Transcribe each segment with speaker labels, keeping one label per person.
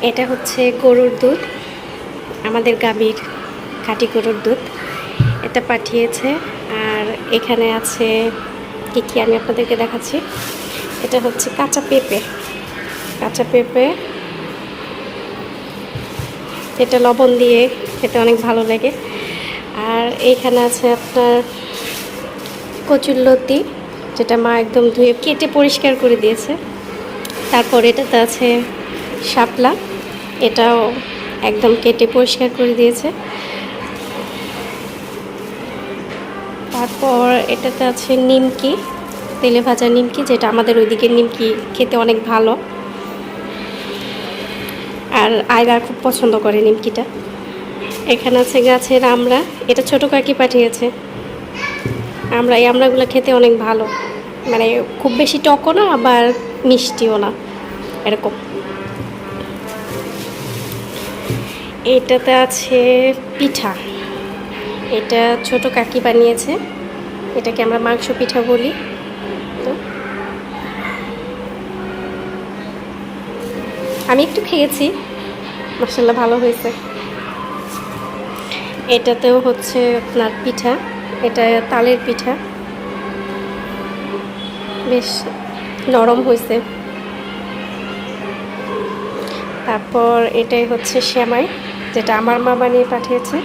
Speaker 1: এটা হচ্ছে গরুর দুধ, আমাদের গাভীর খাঁটি গরুর দুধ। এটা পাঠিয়েছে। আর এখানে আছে কি কি আমি আপনাদেরকে দেখাচ্ছি। এটা হচ্ছে কাঁচা পেঁপে, কাঁচা পেঁপে। এটা লবণ দিয়ে খেতে অনেক ভালো লাগে। আর এইখানে আছে আপনার কচুরলতি, যেটা মা একদম ধুয়ে কেটে পরিষ্কার করে দিয়েছে। তারপর এটাতে আছে শাপলা, এটাও একদম কেটে পরিষ্কার করে দিয়েছে। তারপর এটাতে আছে নিমকি, তেলে ভাজা নিমকি, যেটা আমাদের ওইদিকে নিমকি খেতে অনেক ভালো। আর আয়রা খুব পছন্দ করে নিমকিটা। এখানে আছে গাছের আমড়া, এটা ছোট কাকি পাঠিয়েছে। এই আমড়াগুলো খেতে অনেক ভালো, মানে খুব বেশি টকও না আবার মিষ্টিও না, এরকম। এটাতে আছে পিঠা, এটা ছোট কাকি বানিয়েছে, এটাকে আমরা মাংস পিঠা বলি। তো আমি একটু খেয়েছি, মাশাআল্লাহ ভালো হয়েছে। এটাতেও হচ্ছে আপনার পিঠা, এটা তালের পিঠা, বেশ নরম হয়েছে। তারপর এটাই হচ্ছে সেমাই, যেটা আমার মা বানিয়ে পাঠিয়েছে।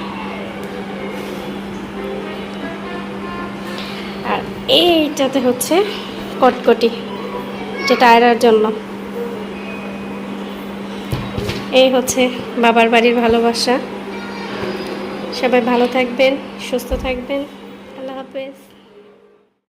Speaker 1: আর এইটাতে হচ্ছে কটকটি, যেটা আয়রার জন্য। এই হচ্ছে বাবার বাড়ির ভালোবাসা। সবাই ভালো থাকবেন, সুস্থ থাকবেন। আল্লাহ হাফেজ।